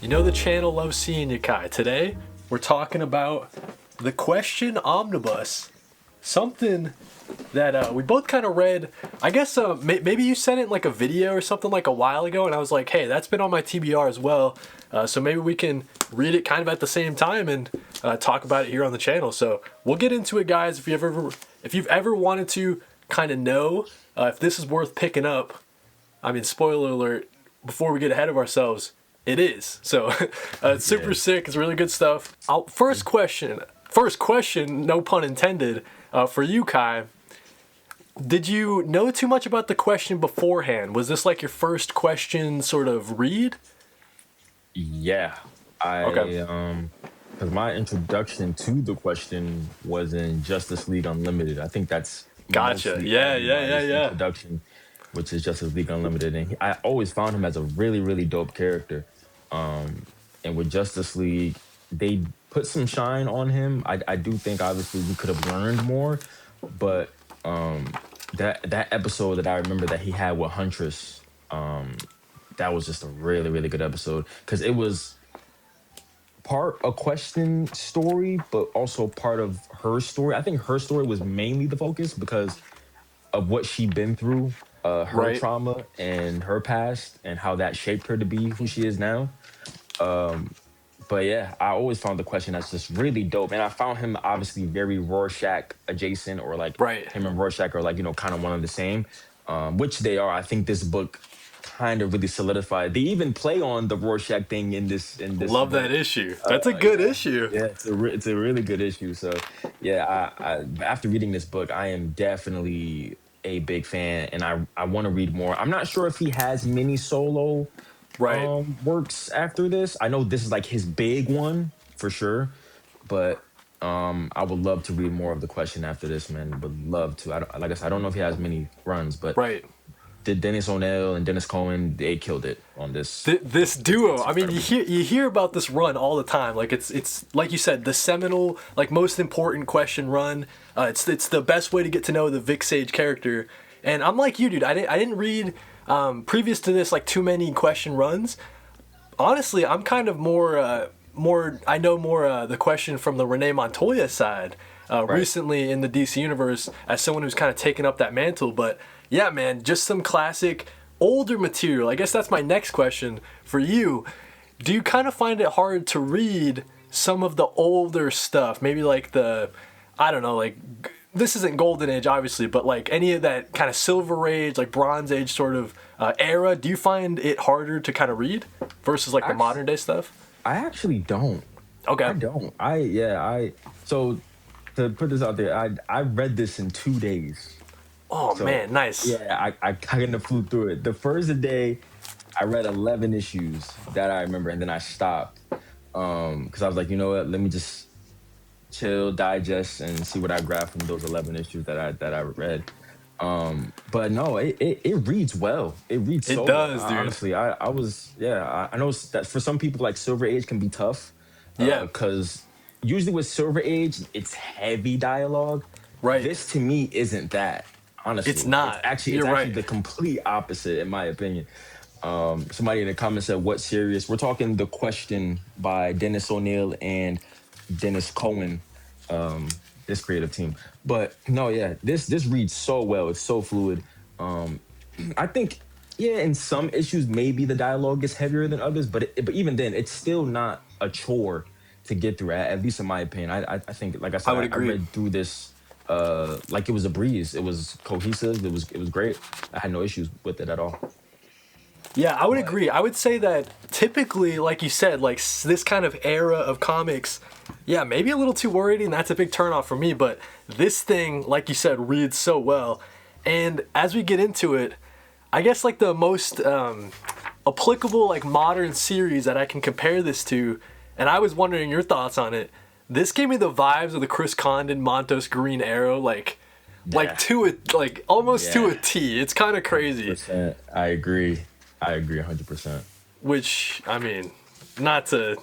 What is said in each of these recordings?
You know the channel loves seeing you, Kai. Today, we're talking about the Question Omnibus. Something that we both kind of read. I guess maybe you sent it in like a video or something like a while ago, and I was like, hey, that's been on my TBR as well. So maybe we can read it kind of at the same time and talk about it here on the channel. So we'll get into it, guys. If you've ever wanted to kind of know if this is worth picking up, I mean, spoiler alert, before we get ahead of ourselves, it is. So it's super sick. It's really good stuff. First question, no pun intended, for you, Kai. Did you know too much about the question beforehand? Was this like your first question sort of read? Yeah, because my introduction to the question was in Justice League Unlimited. I think that's Gotcha. mostly Yeah. everybody's introduction, which is Justice League Unlimited, and I always found him as a really, really dope character. And with Justice League, they put some shine on him. I do think obviously we could have learned more, but that episode that I remember that he had with Huntress, that was just a really, really good episode because it was part a question story, but also part of her story. I think her story was mainly the focus because of what she'd been through, her Right. trauma and her past, and how that shaped her to be who she is now. But yeah, I always found the question that's just really dope, and I found him obviously very Rorschach adjacent, or like Right. him and Rorschach are like kind of one of the same, which they are. I think this book kind of really solidified. They even play on the Rorschach thing in this. Love book. that issue. That's a good issue. Yeah, it's a really good issue. So yeah, I after reading this book, I am definitely a big fan, and I want to read more. I'm not sure if he has many solo Right. works after this. I know this is like his big one for sure, but I would love to read more of the question after this, man. Would love to. Like I said, I don't know if he has many runs, but Right. did Dennis O'Neil and Dennis Cowan, they killed it on this. This duo. I mean, you hear about this run all the time. Like it's like you said, the seminal, like most important question run. It's the best way to get to know the Vic Sage character. And I'm like you, dude. I didn't read previous to this like too many question runs. Honestly, I'm kind of more I know more the question from the Renee Montoya side recently in the DC universe as someone who's kind of taken up that mantle. But yeah, man, just some classic older material. I guess that's my next question for you. Do you kind of find it hard to read some of the older stuff? Maybe like I don't know, like this isn't Golden Age, obviously, but like any of that kind of Silver Age, like Bronze Age sort of era, do you find it harder to kind of read versus like the modern day stuff? I actually don't. Okay. I don't. So to put this out there, I read this in 2 days. Oh, So man, nice. yeah, I kind of flew through it. The first day, I read 11 issues that I remember, and then I stopped because I was like, you know what? Let me just chill, digest, and see what I grab from those 11 issues that I read. But no, it reads well. It reads It so does, well. dude. Honestly, I know that for some people like Silver Age can be tough. Yeah. Because usually with Silver Age, it's heavy dialogue. Right. This to me isn't that. Honestly, It's not. It's actually You're right. the complete opposite, in my opinion. Somebody in the comments said, "What series?" We're talking The Question by Dennis O'Neil and Dennis Cowan, this creative team. But no, yeah, this reads so well. It's so fluid. I think, yeah, in some issues maybe the dialogue is heavier than others, but even then, it's still not a chore to get through. At least in my opinion, I think, like I said, I would agree. I read through this like it was a breeze. It was cohesive. It was great. I had no issues with it at all. Yeah, I would agree. I would say that typically, like you said, like this kind of era of comics, yeah, maybe a little too worried, and that's a big turnoff for me. But this thing, like you said, reads so well. And as we get into it, I guess like the most applicable like modern series that I can compare this to, and I was wondering your thoughts on it. This gave me the vibes of the Chris Condon Montos Green Arrow, like Yeah. to it, like almost to a Yeah. T. It's kind of crazy. 100%. I agree. 100%. Which, I mean, not to,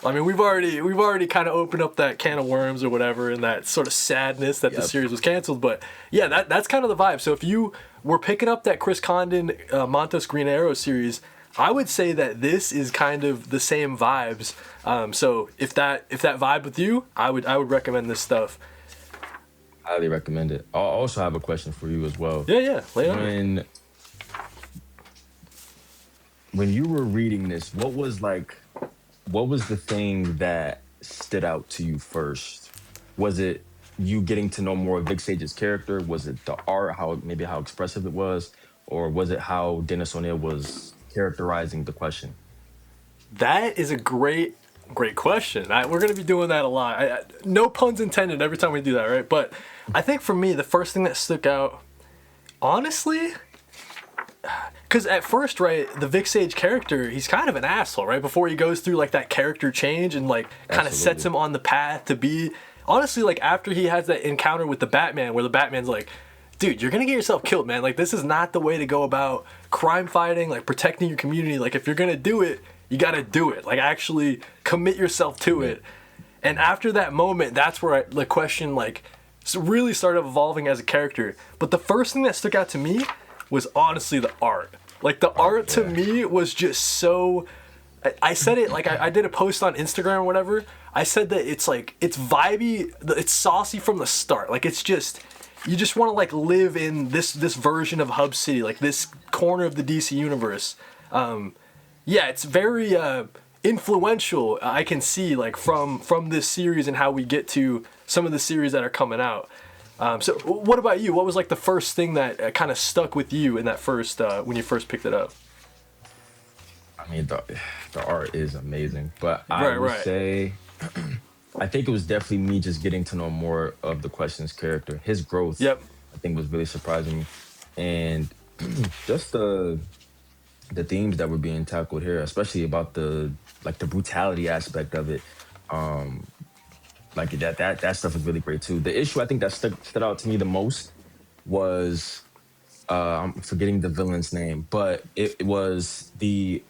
I mean, we've already kind of opened up that can of worms or whatever, and that sort of sadness that the Yep. series was canceled. But yeah, that's kind of the vibe. So if you were picking up that Chris Condon Montos Green Arrow series, I would say that this is kind of the same vibes. So if that vibe with you, I would recommend this stuff. Highly recommend it. I also have a question for you as well. Yeah, lay it on me. When you were reading this, what was the thing that stood out to you first? Was it you getting to know more of Vic Sage's character? Was it the art, how expressive it was, or was it how Dennis O'Neil was characterizing the question? That is a great question. We're going to be doing that a lot. No puns intended every time we do that, right? But I think for me, the first thing that stuck out, honestly, because at first, right, the Vic Sage character, he's kind of an asshole, right? Before he goes through like that character change and like kind of sets him on the path to be. Honestly, like after he has that encounter with the Batman, where the Batman's like, dude, you're gonna get yourself killed, man. Like this is not the way to go about crime fighting, like protecting your community. Like if you're gonna do it, you gotta do it. Like actually commit yourself to it. And after that moment, that's where the question like really started evolving as a character. But the first thing that stuck out to me was honestly the art. Like the art to me was just so. I said it like I did a post on Instagram or whatever. I said that it's like it's vibey, it's saucy from the start. Like it's just you just want to like live in this version of Hub City, like this corner of the DC universe. Yeah, it's very influential. I can see like from this series and how we get to some of the series that are coming out. So what about you? What was like the first thing that kind of stuck with you in that first when you first picked it up? I mean, the art is amazing, but I would say I think it was definitely me just getting to know more of the Question's character. His growth, Yep. I think, was really surprising me, and just the themes that were being tackled here, especially about the brutality aspect of it. Like that stuff is really great too. The issue I think that stood out to me the most was I'm forgetting the villain's name, but it was the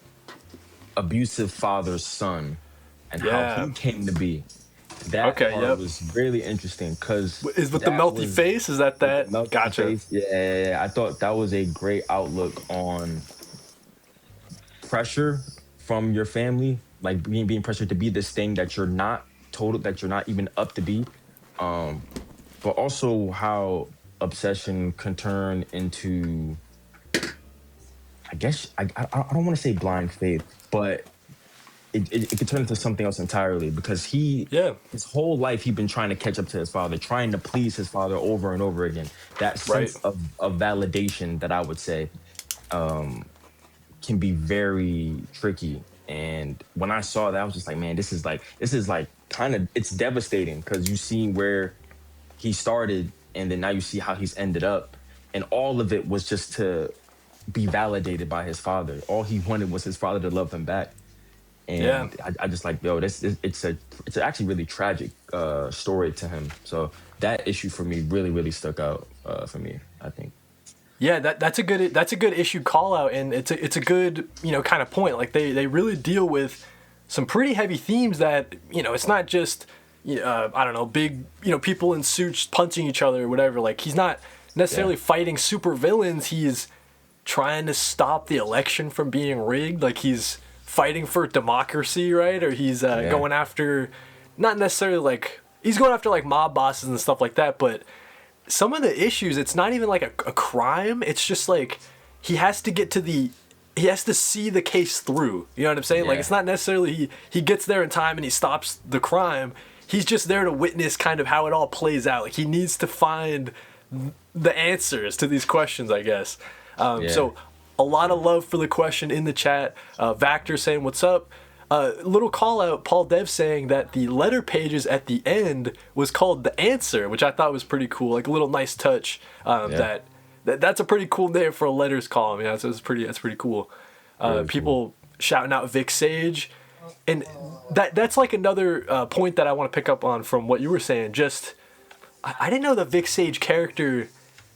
abusive father's son and how he came to be. That part was really interesting because is with the melty face. Is that gotcha? Face. Yeah, I thought that was a great outlook on pressure from your family, like being pressured to be this thing that you're not that you're not even up to be, but also how obsession can turn into, I guess I don't want to say blind faith, but it could turn into something else entirely because his whole life he'd been trying to catch up to his father, trying to please his father over and over again. That sense of validation that I would say can be very tricky. And when I saw that, I was just like, man, this is like kind of, it's devastating because you see where he started and then now you see how he's ended up. And all of it was just to be validated by his father. All he wanted was his father to love him back. And I just like, yo, it's actually really tragic story to him. So that issue for me really, really stuck out for me, I think. Yeah, that's a good issue call out, and it's a good kind of point. Like they really deal with some pretty heavy themes that it's not just I don't know, big people in suits punching each other or whatever. Like he's not necessarily fighting super villains. He's trying to stop the election from being rigged. Like he's fighting for democracy, right? Or he's going after not necessarily like he's going after like mob bosses and stuff like that, but some of the issues, it's not even like a crime. It's just like he has to see the case through. You know what I'm saying? Like it's not necessarily he gets there in time and he stops the crime. He's just there to witness kind of how it all plays out. Like he needs to find the answers to these questions, I guess. So a lot of love for the question in the chat. Vactor saying what's up. Little call out, Paul Dev saying that the letter pages at the end was called The Answer, which I thought was pretty cool. Like a little nice touch. That's a pretty cool name for a letters column. Yeah, so that's pretty cool. People shouting out Vic Sage. And that's like another point that I want to pick up on from what you were saying. Just, I didn't know the Vic Sage character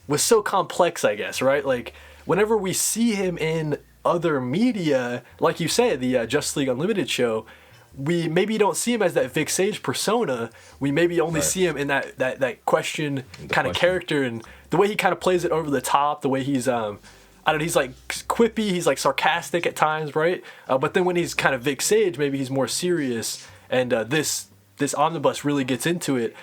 was so complex, I guess, right? Like, whenever we see him in other media, like you said, the Justice League Unlimited show, we maybe don't see him as that Vic Sage persona. We maybe only see him in that question kind of character, and the way he kind of plays it over the top, the way he's I I don't know, he's like quippy, he's like sarcastic at times, right? But then when he's kind of Vic Sage, maybe he's more serious. And this omnibus really gets into it.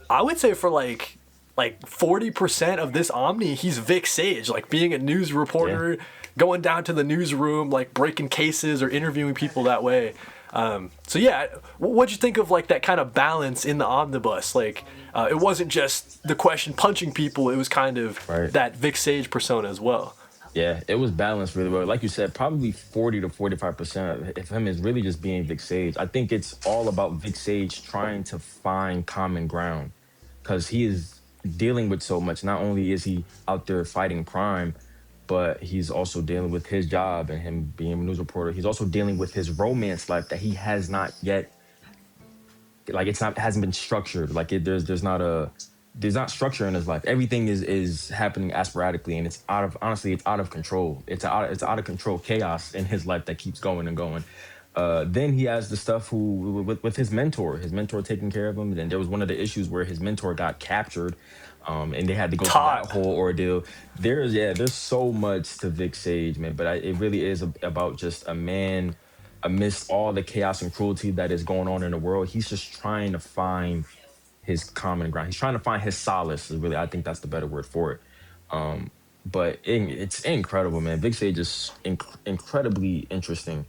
I would say for like 40% of this Omni, he's Vic Sage, like being a news reporter, going down to the newsroom, like breaking cases or interviewing people that way. So yeah, what'd you think of like that kind of balance in the omnibus? Like, it wasn't just the question punching people; it was kind of that Vic Sage persona as well. Yeah, it was balanced really well. Like you said, probably 40 to 45% of him is really just being Vic Sage. I think it's all about Vic Sage trying to find common ground because he is dealing with so much. Not only is he out there fighting crime, but he's also dealing with his job and him being a news reporter. He's also dealing with his romance life that he has not yet, like hasn't been structured. Like there's not structure in his life. Everything is happening sporadically, and it's out of control. It's out of control chaos in his life that keeps going and going. Then he has the stuff with his mentor taking care of him. And then there was one of the issues where his mentor got captured, and they had to go through that whole ordeal. There's so much to Vic Sage, man. But it really is about just a man amidst all the chaos and cruelty that is going on in the world. He's just trying to find his common ground. He's trying to find his solace. Is really, I think that's the better word for it. But it's incredible, man. Vic Sage is incredibly interesting,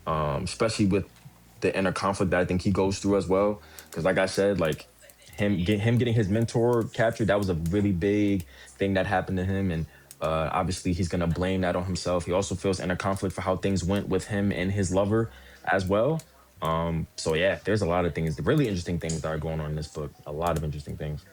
especially with the inner conflict that I think he goes through as well. Because, like I said, like him getting his mentor captured, that was a really big thing that happened to him, and obviously he's gonna blame that on himself. He also feels inner conflict for how things went with him and his lover as well. So yeah, there's a lot of things, really interesting things that are going on in this book. A lot of interesting things.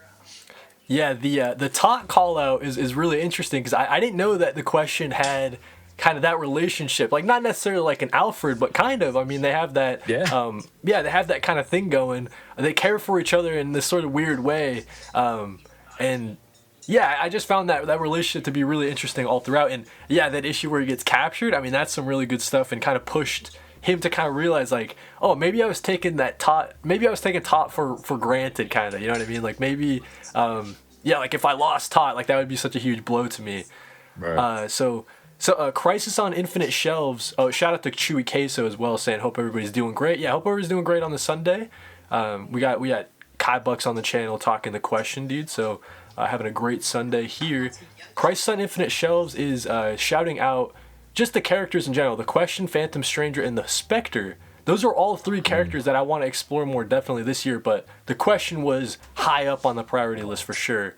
Yeah, the Tot call out is really interesting because I didn't know that the question had kind of that relationship, like not necessarily like an Alfred, but kind of. I mean, they have that. They have that kind of thing going. They care for each other in this sort of weird way, and yeah, I just found that relationship to be really interesting all throughout. And yeah, that issue where he gets captured, I mean, that's some really good stuff and kind of pushed him to kind of realize like, oh, maybe I was taking Tot for granted, kind of, you know what I mean? Like maybe, like if I lost Tot, like that would be such a huge blow to me. Right. So Crisis on Infinite Shelves. Oh, shout out to Chewy Queso as well, saying hope everybody's doing great. Yeah, hope everybody's doing great on the Sunday. We got Khibucks on the channel talking the question, dude. So having a great Sunday here. Crisis on Infinite Shelves is shouting out just the characters in general. The Question, Phantom Stranger, and the Spectre. Those are all three characters that I want to explore more definitely this year, but the Question was high up on the priority list for sure.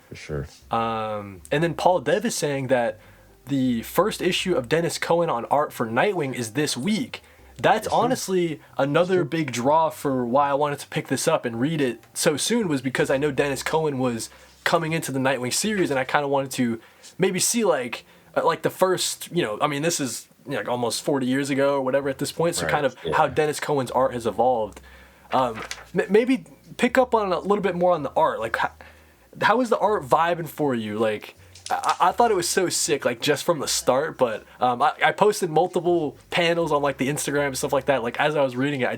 For sure. And then Paul Dev is saying that the first issue of Dennis Cowan on art for Nightwing is this week. That's honestly another big draw for why I wanted to pick this up and read it so soon, was because I know Dennis Cowan was coming into the Nightwing series, and I kind of wanted to maybe see like the first, I mean, this is like almost 40 years ago or whatever at this point, so kind of how Dennis Cowan's art has evolved. Maybe pick up on a little bit more on the art. Like, how is the art vibing for you? Like, I thought it was so sick, like just from the start, but I posted multiple panels on like the Instagram and stuff like that. Like as I was reading it,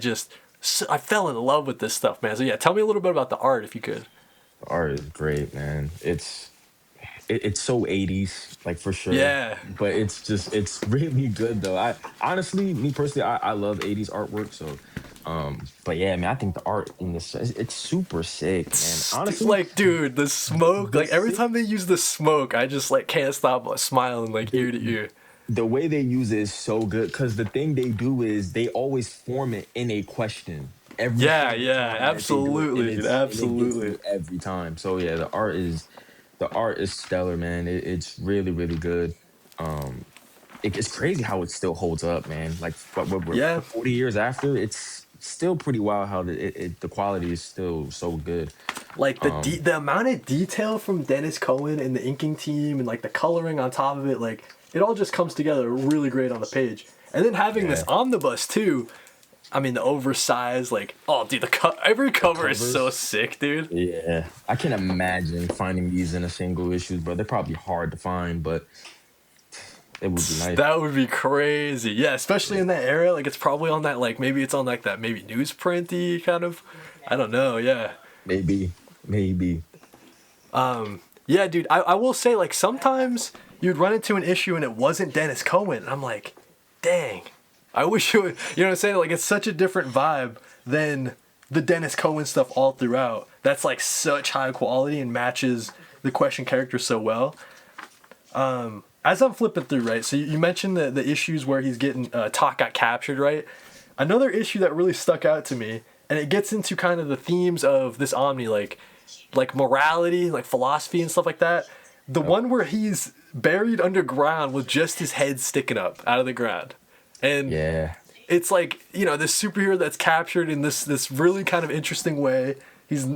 I fell in love with this stuff, man. So yeah, tell me a little bit about the art if you could. The art is great, man. It's so 80s, like for sure. Yeah. But it's really good though. I honestly, me personally, I love 80s artwork. So, but yeah, man, I think the art in this it's super sick, man. Honestly, like, dude, the smoke, like every time they use the smoke, I just like can't stop smiling like ear to ear. The way they use it is so good because the thing they do is they always form it in a question. Absolutely. Every time. So yeah, the art is stellar, man. It's really, really good. It's crazy how it still holds up, man. Like, we're 40 years after, it's still pretty wild how the quality is still so good. Like the amount of detail from Dennis Cowan and the inking team and like the coloring on top of it, like it all just comes together really great on the page. And then having this omnibus too. I mean, the oversized, like, oh, dude, every cover is so sick, dude. Yeah. I can imagine finding these in a single issue, but they're probably hard to find, but it would be nice. That would be crazy. Yeah, especially in that era. Like, it's probably on that, like, maybe it's on, like, that maybe newsprinty kind of, I don't know, yeah. Maybe. Yeah, dude. I will say like sometimes you'd run into an issue and it wasn't Dennis Cowan, and I'm like, dang, I wish it would. You know what I'm saying? Like it's such a different vibe than the Dennis Cowan stuff all throughout. That's like such high quality and matches the question character so well. As I'm flipping through, right? So you mentioned the issues where he's getting Talk got captured, right? Another issue that really stuck out to me, and it gets into kind of the themes of this Omni, like morality, like philosophy and stuff like that. The Yep. one where he's buried underground with just his head sticking up out of the ground, and Yeah. it's like this superhero that's captured in this really kind of interesting way. He's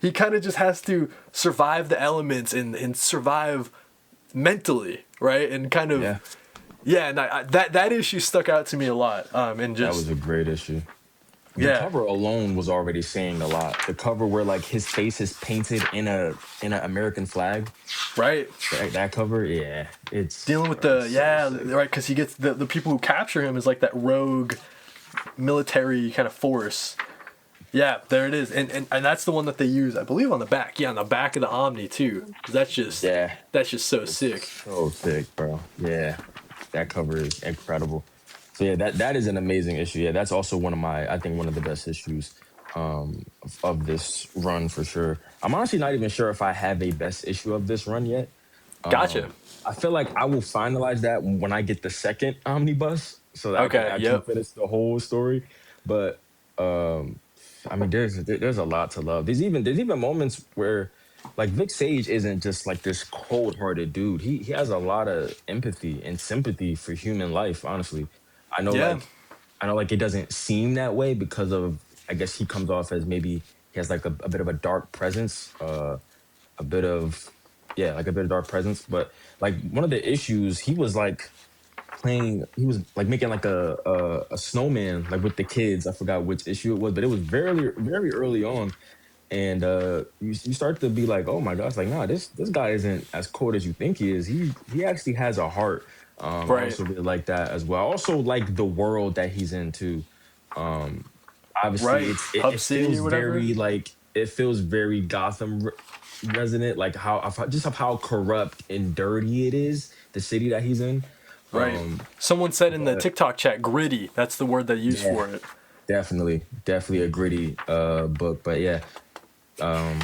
he kind of just has to survive the elements and survive mentally, right? And kind Yeah. of yeah, and that issue stuck out to me a lot. And That just was a great issue. The yeah, cover alone was already saying a lot. The cover where like his face is painted in a American flag. right. That cover, yeah, Dealing with it's the so yeah, sick. right, because he gets the people who capture him is like that rogue military kind of force. Yeah, there it is, and that's the one that they use, I believe, on the back. Yeah, on the back of the Omni too. 'Cause Yeah, that's just so it's sick. so sick, bro. Yeah, that cover is incredible. So yeah, that is an amazing issue. Yeah, that's also one of my, I think, one of the best issues of this run for sure. I'm honestly not even sure if I have a best issue of this run yet. Gotcha. I feel like I will finalize that when I get the second omnibus, so that I can Okay. actually Yep. finish the whole story. But um, I mean, there's a lot to love. There's even moments where, like, Vic Sage isn't just like this cold hearted dude. He has a lot of empathy and sympathy for human life. Honestly, I know Yeah. like I know like it doesn't seem that way because of, I guess he comes off as maybe he has like a bit of a dark presence. A bit of yeah, like a bit of dark presence. But like one of the issues, he was like making like a snowman like with the kids. I forgot which issue it was, but it was very early on. And you start to be like, oh my gosh, like nah, this guy isn't as cold as you think he is. He actually has a heart. I Right. also really like that as well. I also like the world that he's in too. Um, obviously Right. Hub it City feels or whatever. very like it feels very resonant, like how of how corrupt and dirty it is, the city that he's in. Right. Um, Someone said in the but TikTok chat, gritty. That's the word they use yeah, for it. definitely a gritty book. But yeah, um,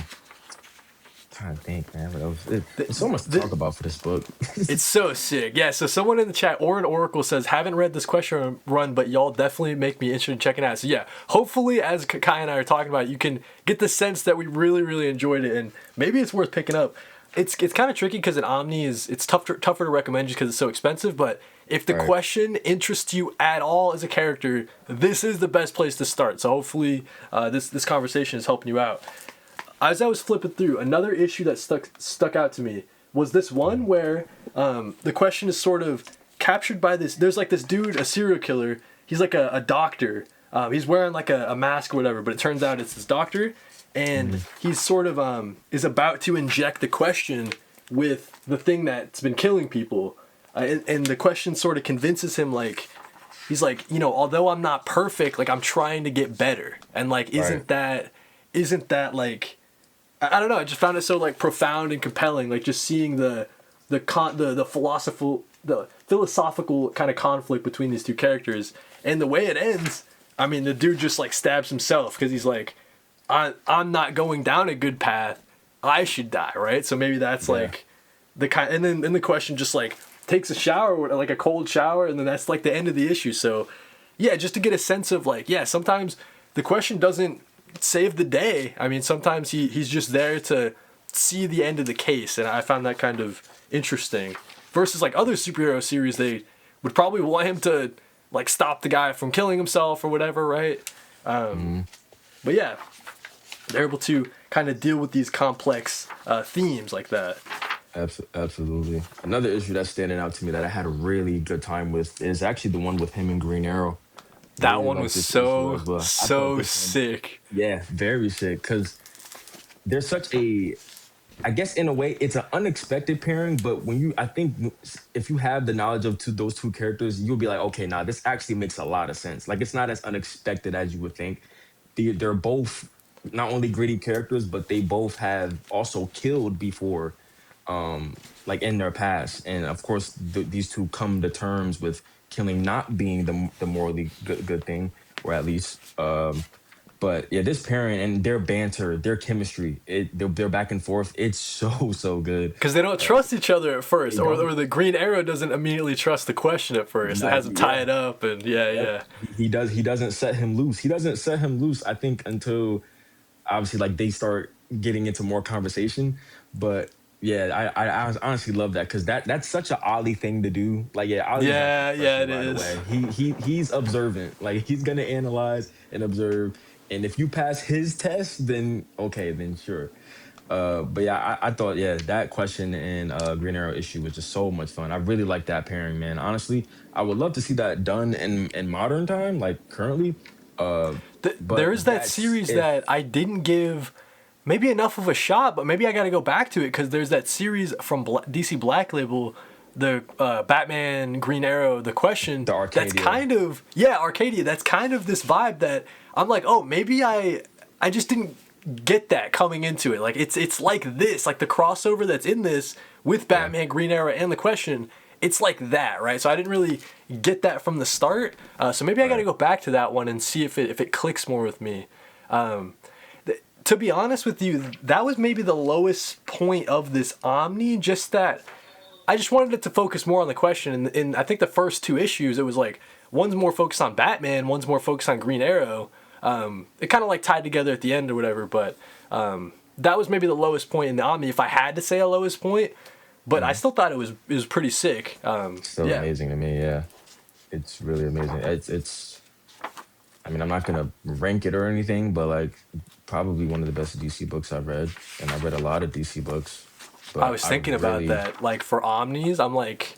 trying to think, man. What else? The, There's so much to talk the, about for this book. it's so sick. Yeah, so someone in the chat, Orin Oracle, says, haven't read this question run, but y'all definitely make me interested in checking it out. So yeah, hopefully, as Kai and I are talking about it, you can get the sense that we really, really enjoyed it, and maybe it's worth picking up. It's kind of tricky because an Omni it's tougher to recommend just because it's so expensive, but if the Right. question interests you at all as a character, this is the best place to start. So hopefully, this conversation is helping you out. As I was flipping through, another issue that stuck out to me was this one where the question is sort of captured by this. There's like this dude, a serial killer. He's like a doctor. He's wearing like a mask or whatever, but it turns out it's this doctor, and he's sort of is about to inject the question with the thing that's been killing people, and the question sort of convinces him like he's like, although I'm not perfect, like I'm trying to get better, and like Right. isn't that like I don't know. I just found it so like profound and compelling. Like just seeing the philosophical kind of conflict between these two characters, and the way it ends. I mean, the dude just like stabs himself because he's like, I'm not going down a good path. I should die, right? So maybe that's Yeah. like the kind. And then the question just like takes a shower, like a cold shower, and then that's like the end of the issue. So yeah, just to get a sense of like, yeah, sometimes the question doesn't save the day. I mean, sometimes he's just there to see the end of the case, and I found that kind of interesting. Versus like other superhero series, they would probably want him to like stop the guy from killing himself or whatever, right? But yeah, they're able to kind of deal with these complex themes like that. Absolutely. Another issue that's standing out to me that I had a really good time with is actually the one with him and Green Arrow. That Really one like was this issue so as well. I thought so this one, sick. yeah, very sick. Because there's such a, I guess in a way, it's an unexpected pairing. But I think if you have the knowledge of those two characters, you'll be like, okay, nah, this actually makes a lot of sense. Like it's not as unexpected as you would think. They're both not only gritty characters, but they both have also killed before. like in their past, and of course these two come to terms with killing not being the morally good thing, or at least but yeah, this pairing and their banter, their chemistry, their back and forth, it's so good. Because they don't trust each other at They first, or don't. the Green Arrow doesn't immediately trust the question at first. It Not has him tie yeah. it up, and yeah, Yep. yeah, He does. He doesn't set him loose. He doesn't set him loose. I think until obviously like they start getting into more conversation. But yeah, I honestly love that because that's such an Ollie thing to do. Like yeah, Ollie's not gonna yeah, trust yeah. you It right is. away. He's observant. Like he's gonna analyze and observe. And if you pass his test, then okay, then sure. But yeah, I thought yeah that question and Green Arrow issue was just so much fun. I really like that pairing, man. Honestly, I would love to see that done in modern time, like currently. Uh, There but is that that's series that if I didn't give maybe enough of a shot, but maybe I got to go back to it because there's that series from DC Black Label, the Batman Green Arrow, the question. the That's Arcadia. kind of yeah, Arcadia. That's kind of this vibe that I'm like, oh, maybe I just didn't get that coming into it. Like it's like this, like the crossover that's in this with Yeah, Batman Green Arrow and the question. It's like that, right? So I didn't really get that from the start. So maybe I got to right. go back to that one and see if it clicks more with me. Um, to be honest with you, that was maybe the lowest point of this Omni. Just that I just wanted it to focus more on the question. And I think the first two issues, it was like one's more focused on Batman, one's more focused on Green Arrow. It kind of like tied together at the end or whatever. But that was maybe the lowest point in the Omni, if I had to say a lowest point. But I Mhm. still thought it was pretty sick. Still Yeah, amazing to me. Yeah, it's really amazing. It's. I mean, I'm not gonna rank it or anything, but like probably one of the best DC books I've read, and I've read a lot of DC books, I but was I thinking about really that. Like for Omnis, I'm like,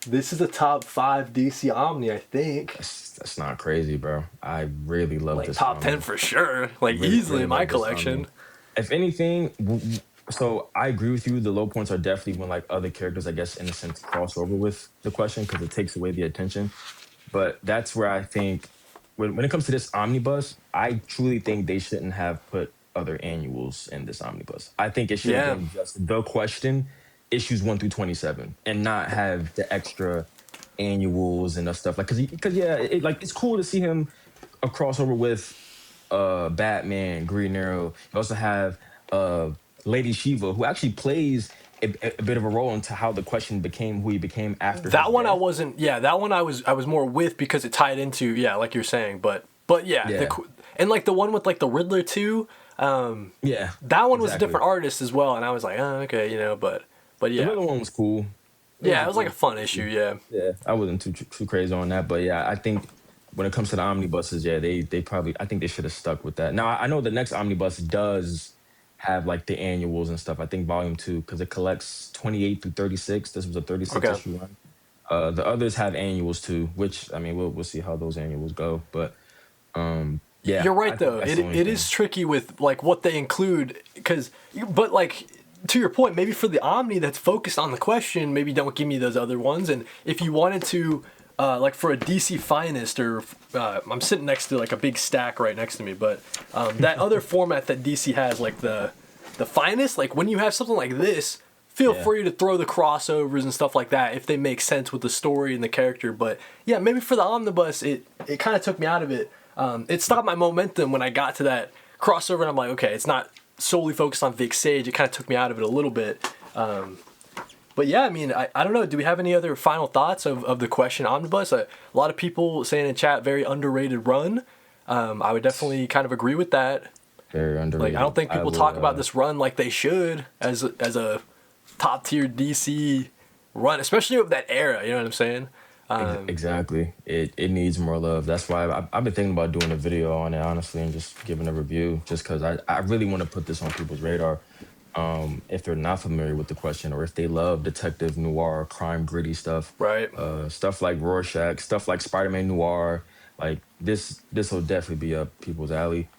this is a top five DC Omni, I think. that's not crazy, bro. I really love Like this top 10 Omni. for sure. Like Really, easily really in my love this Omni. collection. If anything, so I agree with you. The low points are definitely when like other characters, I guess, in a sense, cross over with the question because it takes away the attention. But that's where I think when it comes to this omnibus, I truly think they shouldn't have put other annuals in this omnibus. I think it should have Yeah. been just the question, issues 1 through 27, and not have the extra annuals and stuff like because yeah, like it's cool to see him a crossover with Batman, Green Arrow. You also have uh Lady Shiva, who actually plays a bit of a role into how the question became who he became after his That one I death. wasn't. Yeah, that one I was more with because it tied into yeah, like you're saying. But yeah, Yeah. and like the one with like the Riddler too. Yeah, That one was a exactly. different artist as well, and I was like, oh, okay, but The yeah, other one was cool. yeah, it was It like a was fun issue. cool. Yeah, Yeah, I wasn't too crazy on that, but yeah, I think when it comes to the omnibuses, yeah, they probably I think they should have stuck with that. Now I know the next omnibus does have like the annuals and stuff. I think volume 2 because it collects 28 through 36. This was a 36 okay. issue run. The others have annuals too, which I mean we'll see how those annuals go, but yeah, You're right I think though. that's It the only it is thing. tricky with like what they include because but like to your point, maybe for the Omni that's focused on the question, maybe don't give me those other ones. And if you wanted to, like for a DC Finest or I'm sitting next to like a big stack right next to me, but that other format that DC has, like the Finest, like when you have something like this. Feel Yeah, free to throw the crossovers and stuff like that if they make sense with the story and the character. But yeah, maybe for the omnibus, it kind of took me out of it. It stopped my momentum when I got to that crossover, and I'm like, okay, it's not solely focused on Vic Sage. It kind of took me out of it a little bit. But yeah, I mean, I don't know. Do we have any other final thoughts of the question omnibus? A lot of people saying in chat, very underrated run. I would definitely kind of agree with that. very Like, I don't underrated. think I people would talk about this run like they should as a top tier DC run, especially of that era. You know what I'm saying? exactly. It needs more love. That's why I've been thinking about doing a video on it, honestly, and just giving a review, just because I really want to put this on people's radar. If they're not familiar with the question, or if they love detective noir, crime, gritty stuff, Right. stuff like Rorschach, stuff like Spider-Man Noir, like this will definitely be up people's alley.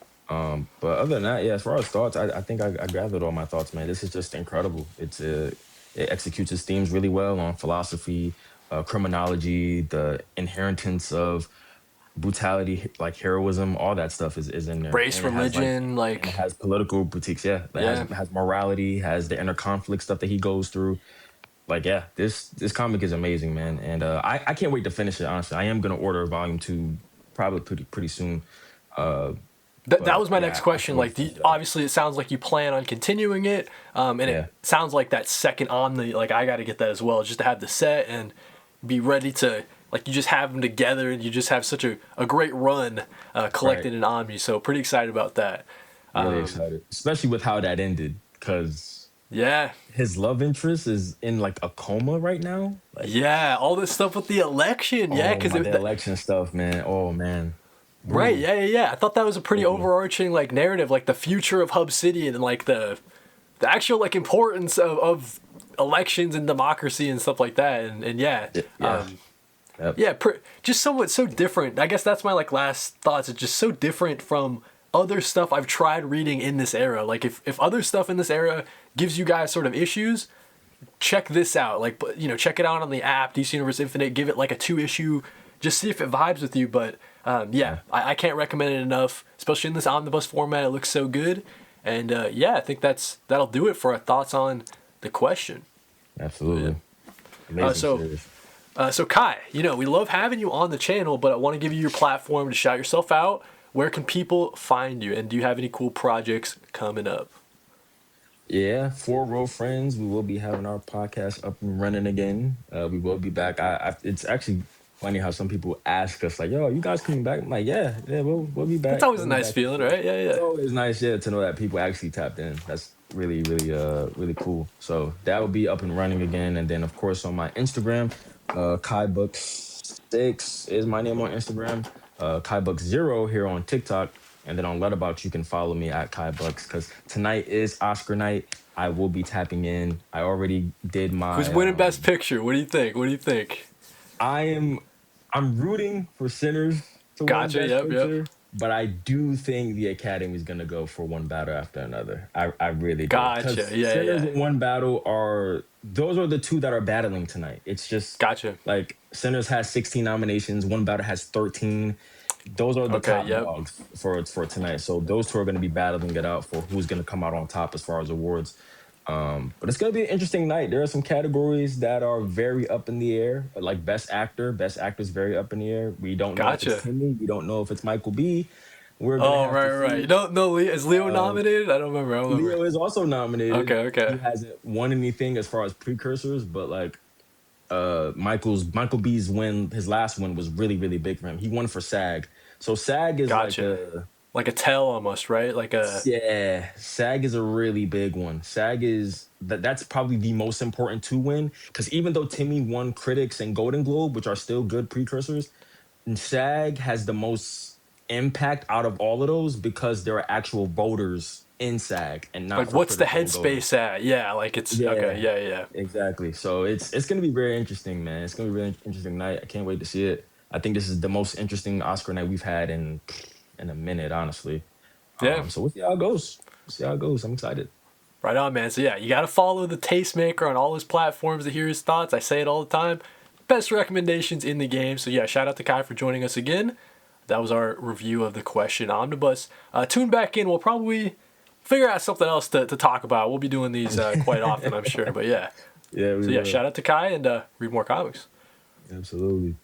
But other than that, yeah, as far as thoughts, I think I gathered all my thoughts, man. This is just incredible. It executes its themes really well on philosophy, criminology, the inheritance of brutality, like heroism, all that stuff is in there, Race, and it has like religion, and it like has political boutiques. Yeah, it yeah. has morality, has the inner conflict stuff that he goes through. Like yeah, this comic is amazing, man, and I can't wait to finish it. Honestly, I am gonna order volume 2 probably pretty soon. Uh, That but was my next yeah, I question. can't wait to Like, finish that. obviously, it sounds like you plan on continuing it, and it Yeah, sounds like that second Omni. Like, I got to get that as well, just to have the set and be ready to. Like, you just have them together, and you just have such a great run right. collected in Omni. So, pretty excited about that. Really Um, excited, especially with how that ended, because yeah, his love interest is in like a coma right now. Like, yeah, all this stuff with the election. Yeah, oh because my, the election stuff, man. Oh man, right, brutal, yeah. I thought that was a pretty brutal. overarching like narrative, like the future of Hub City and like the actual like importance of elections and democracy and stuff like that. And yeah, Yeah, yep. yeah, just so different. I guess that's my like last thoughts. It's just so different from other stuff I've tried reading in this era. Like if other stuff in this era gives you guys sort of issues, check this out. Like check it out on the app, DC Universe Infinite. Give it like a 2 issue. Just see if it vibes with you. But yeah, Yeah, I can't recommend it enough, especially in this omnibus format. It looks so good. And yeah, I think that'll do it for our thoughts on the question. Yeah. absolutely. Uh, Amazing so series. so Kai, we love having you on the channel, but I want to give you your platform to shout yourself out. Where can people find you, and do you have any cool projects coming up? Yeah, Four Row Friends. We will be having our podcast up and running again. We will be back. It's actually funny how some people ask us like, "Yo, you guys coming back?" I'm like, "Yeah, we'll be That's back. always a We'll be nice back for feeling, sure." right? Yeah, It's yeah. always nice, yeah, to know that people actually tapped in. That's really cool. So that will be up and running again, and then of course on my Instagram, Khibucks 6 is my name on Instagram. Khibucks 0 here on TikTok. And then on Letterboxd, you can follow me at Kai Bucks because tonight is Oscar night. I will be tapping in. I already did Who's my. winning Best Picture? What do you think? What do you think? I am. I'm rooting for Sinners to win Gotcha. Best Yep. Picture, but I do think the Academy is gonna go for one battle after another. I really do Gotcha. because Sinners Yeah. and One Battle are those are the two that are battling tonight. It's just Gotcha. like Sinners has 16 nominations. One Battle has 13. Those are the Okay. top Yep. dogs for tonight. So those two are going to be battling it out for who's going to come out on top as far as awards. But it's going to be an interesting night. There are some categories that are very up in the air, like Best Actor. Best Actor is very up in the air. We don't know if it's Gotcha. Timmy. We don't know if it's Michael B. We're going to Oh, have to right. see. You don't know is Leo Um, nominated? I don't remember. I don't remember. Leo is also nominated. Okay. He hasn't won anything as far as precursors, but like Michael B's win, his last win was really big for him. He won for SAG. So SAG is like Gotcha. a Like a tell almost, right? Like a yeah, SAG is a really big one. SAG is that's probably the most important to win because even though Timmy won critics and Golden Globe, which are still good precursors, SAG has the most impact out of all of those because there are actual voters in SAG and not like for what's the critical and Golden. headspace at? Yeah, like it's okay. Yeah, Yeah. exactly. So it's gonna be very interesting, man. It's gonna be a really interesting night. I can't wait to see it. I think this is the most interesting Oscar night we've had in a minute, honestly. Yeah. So we'll see how it goes. We'll see how it goes. I'm excited. Right on, man. So yeah, you got to follow the Tastemaker on all his platforms to hear his thoughts. I say it all the time. Best recommendations in the game. So yeah, shout out to Kai for joining us again. That was our review of the Question Omnibus. Tune back in. We'll probably figure out something else to talk about. We'll be doing these quite often, I'm sure. But yeah. Yeah, we So yeah, will. shout out to Kai and read more comics. Absolutely.